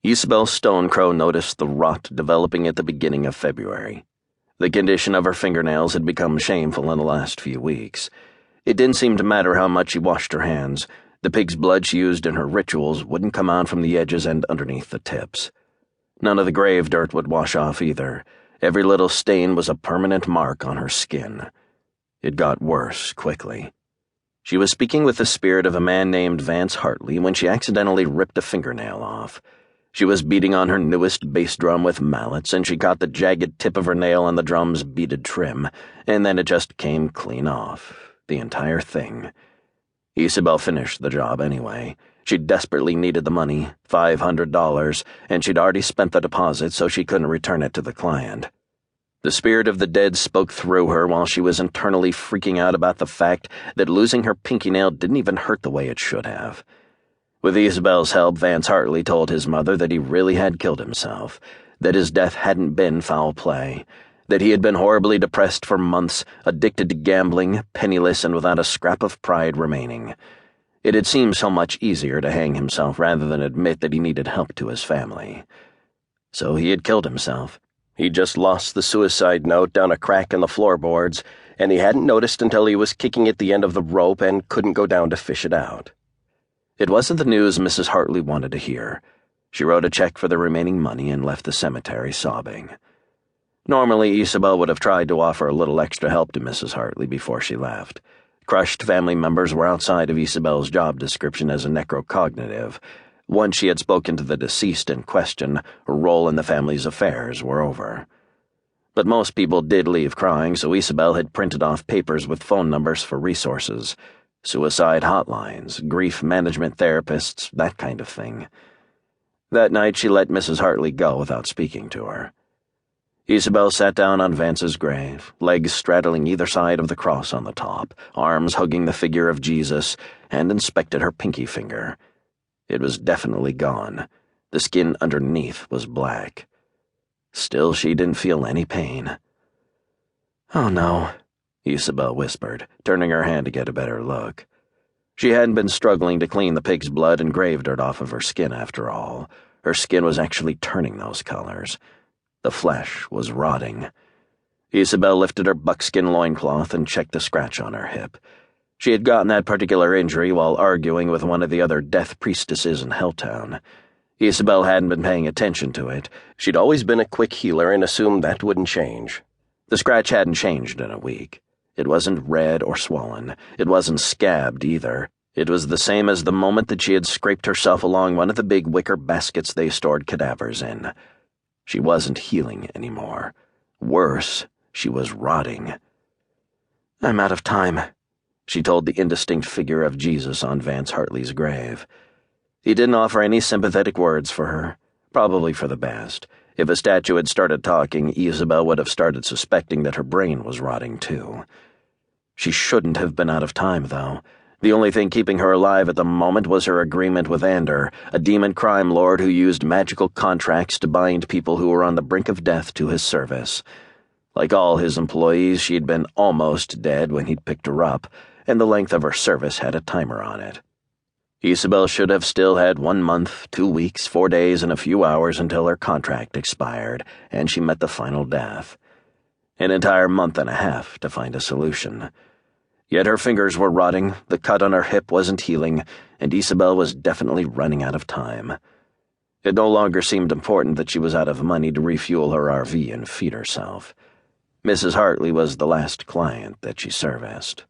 Isobel Stonecrow noticed the rot developing at the beginning of February. The condition of her fingernails had become shameful in the last few weeks. It didn't seem to matter how much she washed her hands. The pig's blood she used in her rituals wouldn't come out from the edges and underneath the tips. None of the grave dirt would wash off either. Every little stain was a permanent mark on her skin. It got worse quickly. She was speaking with the spirit of a man named Vance Hartley when she accidentally ripped a fingernail off. She was beating on her newest bass drum with mallets, and she caught the jagged tip of her nail on the drum's beaded trim, and then it just came clean off. The entire thing. Isobel finished the job anyway. She desperately needed the money, $500, and she'd already spent the deposit, so she couldn't return it to the client. The spirit of the dead spoke through her while she was internally freaking out about the fact that losing her pinky nail didn't even hurt the way it should have. With Isobel's help, Vance Hartley told his mother that he really had killed himself, that his death hadn't been foul play, that he had been horribly depressed for months, addicted to gambling, penniless, and without a scrap of pride remaining. It had seemed so much easier to hang himself rather than admit that he needed help to his family. So he had killed himself. He just lost the suicide note down a crack in the floorboards, and he hadn't noticed until he was kicking at the end of the rope and couldn't go down to fish it out. It wasn't the news Mrs. Hartley wanted to hear. She wrote a check for the remaining money and left the cemetery sobbing. Normally, Isobel would have tried to offer a little extra help to Mrs. Hartley before she left. Crushed family members were outside of Isobel's job description as a necrocognitive. Once she had spoken to the deceased in question, her role in the family's affairs were over. But most people did leave crying, so Isobel had printed off papers with phone numbers for resources. Suicide hotlines, grief management therapists, that kind of thing. That night she let Mrs. Hartley go without speaking to her. Isobel sat down on Vance's grave, legs straddling either side of the cross on the top, arms hugging the figure of Jesus, and inspected her pinky finger. It was definitely gone. The skin underneath was black. Still, she didn't feel any pain. "Oh no," Isobel whispered, turning her hand to get a better look. She hadn't been struggling to clean the pig's blood and grave dirt off of her skin after all. Her skin was actually turning those colors. The flesh was rotting. Isobel lifted her buckskin loincloth and checked the scratch on her hip. She had gotten that particular injury while arguing with one of the other death priestesses in Helltown. Isobel hadn't been paying attention to it. She'd always been a quick healer and assumed that wouldn't change. The scratch hadn't changed in a week. It wasn't red or swollen. It wasn't scabbed either. It was the same as the moment that she had scraped herself along one of the big wicker baskets they stored cadavers in. She wasn't healing anymore. Worse, she was rotting. "I'm out of time," she told the indistinct figure of Jesus on Vance Hartley's grave. He didn't offer any sympathetic words for her, probably for the best. If a statue had started talking, Isobel would have started suspecting that her brain was rotting too. She shouldn't have been out of time, though. The only thing keeping her alive at the moment was her agreement with Ander, a demon crime lord who used magical contracts to bind people who were on the brink of death to his service. Like all his employees, she'd been almost dead when he'd picked her up, and the length of her service had a timer on it. Isobel should have still had 1 month, 2 weeks, 4 days, and a few hours until her contract expired, and she met the final death. An entire month and a half to find a solution. Yet her fingers were rotting, the cut on her hip wasn't healing, and Isobel was definitely running out of time. It no longer seemed important that she was out of money to refuel her RV and feed herself. Mrs. Hartley was the last client that she serviced.